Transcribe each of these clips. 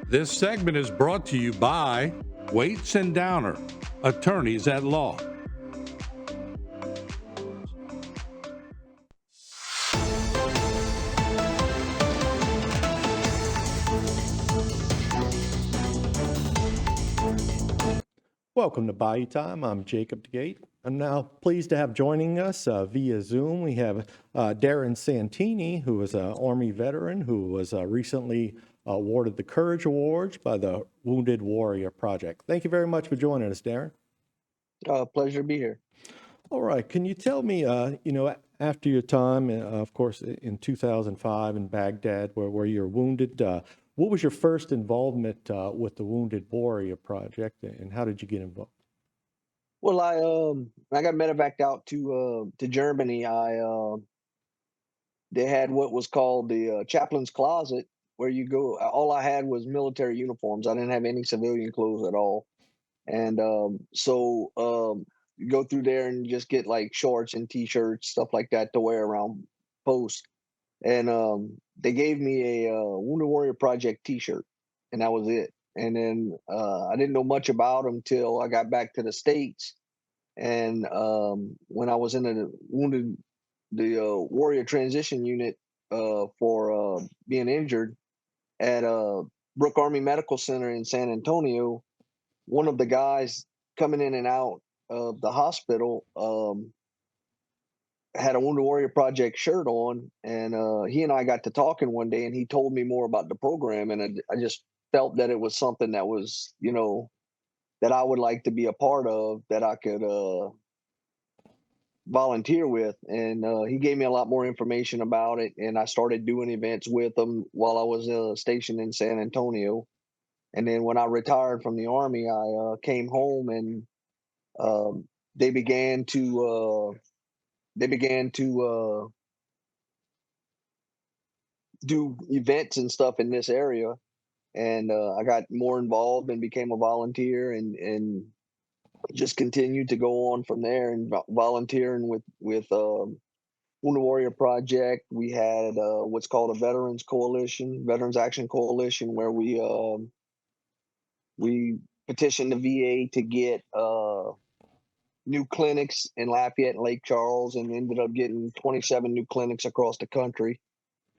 This segment is brought to you by Waits and Downer, attorneys at law. Welcome to Bayou Time. I'm Jacob DeGate. I'm now pleased to have joining us via Zoom. We have Deron Santiny, who is an Army veteran who was recently awarded the Courage Awards by the Wounded Warrior Project. Thank you very much for joining us, Deron. Pleasure to be here. All right. Can you tell me, after your time, of course, in 2005 in Baghdad, where you're wounded, what was your first involvement with the Wounded Warrior Project, and how did you get involved? Well, I got medevaced out to Germany. They had what was called the chaplain's closet, where you go. All I had was military uniforms. I didn't have any civilian clothes at all, and you go through there and just get like shorts and t-shirts, stuff like that to wear around post. And they gave me a Wounded Warrior Project T-shirt, and that was it. And then I didn't know much about them till I got back to the States. And when I was in the Warrior Transition Unit for being injured at Brooke Army Medical Center in San Antonio, one of the guys coming in and out of the hospital had a Wounded Warrior Project shirt on, and he and I got to talking one day, and he told me more about the program, and I just felt that it was something that was, that I would like to be a part of, that I could volunteer with, and he gave me a lot more information about it, and I started doing events with him while I was stationed in San Antonio, and then when I retired from the Army, I came home, and um, they began to do events and stuff in this area, and I got more involved and became a volunteer, and just continued to go on from there, and volunteering with Wounded Warrior Project. We had what's called a Veterans Action Coalition, where we petitioned the VA to get new clinics in Lafayette and Lake Charles, and ended up getting 27 new clinics across the country.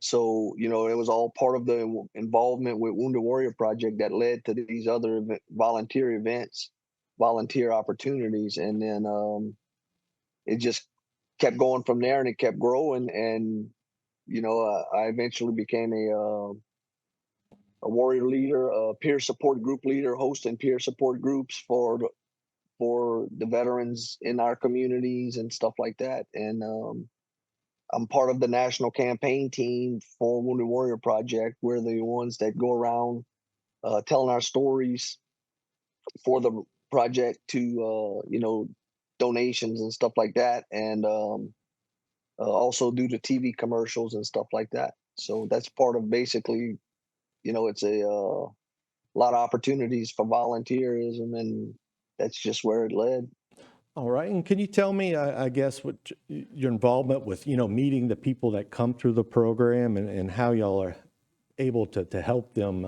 So, it was all part of the involvement with Wounded Warrior Project that led to these other volunteer events, volunteer opportunities. And then it just kept going from there, and it kept growing. And, I eventually became a warrior leader, a peer support group leader, hosting peer support groups for the veterans in our communities and stuff like that. And I'm part of the national campaign team for Wounded Warrior Project. We're the ones that go around telling our stories for the project to, donations and stuff like that, and also do the TV commercials and stuff like that. So that's part of basically, it's a lot of opportunities for volunteerism, and that's just where it led. All right. And can you tell me, I guess, what your involvement with, meeting the people that come through the program, and how y'all are able to help them,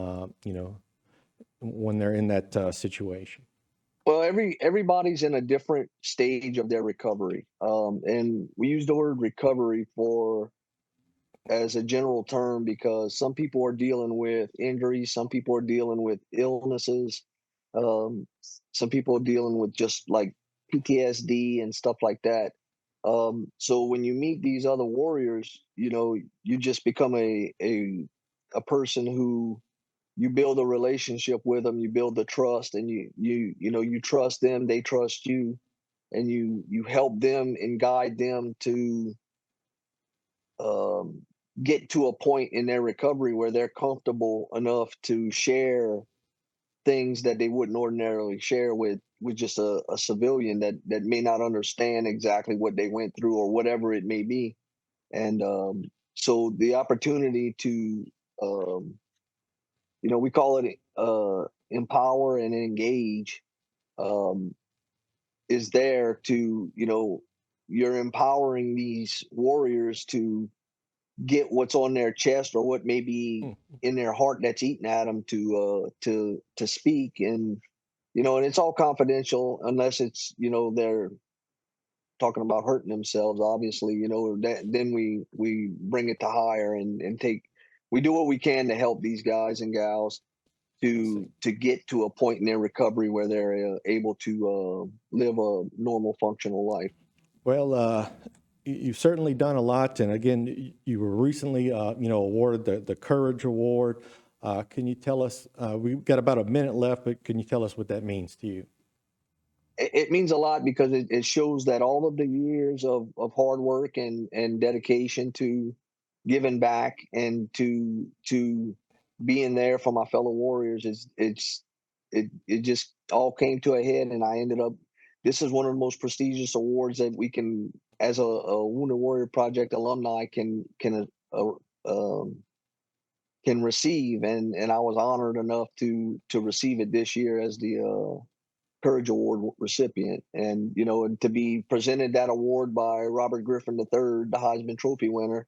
when they're in that situation? Well, everybody's in a different stage of their recovery, and we use the word recovery as a general term because some people are dealing with injuries, some people are dealing with illnesses, um, some people are dealing with just like PTSD and stuff like that. So when you meet these other warriors, you just become a person who, you build a relationship with them, you build the trust, and you trust them, they trust you, and you help them and guide them to um, get to a point in their recovery where they're comfortable enough to share things that they wouldn't ordinarily share with just a civilian that may not understand exactly what they went through or whatever it may be. And so the opportunity to um, we call it empower and engage, um, is there to, you're empowering these warriors to get what's on their chest or what may be in their heart that's eating at them to speak. And and it's all confidential unless it's they're talking about hurting themselves. Obviously, then we bring it to higher and take we do what we can to help these guys and gals I see. to get to a point in their recovery where they're able to live a normal functional life. Well, you've certainly done a lot, and again, you were recently, awarded the Courage Award. Can you tell us? We've got about a minute left, but can you tell us what that means to you? It means a lot because it shows that all of the years of hard work and dedication to giving back and to being there for my fellow warriors it just all came to a head, and I ended up. This is one of the most prestigious awards that we can, as a Wounded Warrior Project alumni, can receive, and I was honored enough to receive it this year as the Courage Award recipient, and to be presented that award by Robert Griffin III, the Heisman Trophy winner,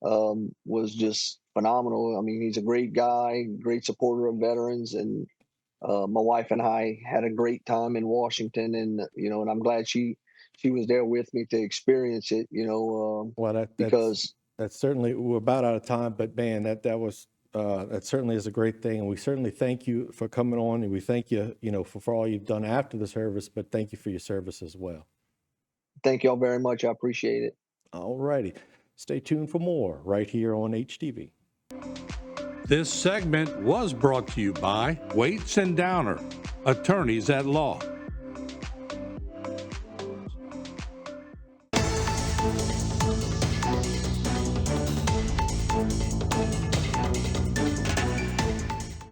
was just phenomenal. I mean, he's a great guy, great supporter of veterans, and my wife and I had a great time in Washington, and I'm glad she was there with me to experience it. Well, Because that's certainly, we're about out of time, but man, that certainly is a great thing, and we certainly thank you for coming on, and we thank you, for all you've done after the service, but thank you for your service as well. thank y'all very much. I appreciate it. All righty. Stay tuned for more right here on HTV. This segment was brought to you by Waits and Downer, attorneys at law.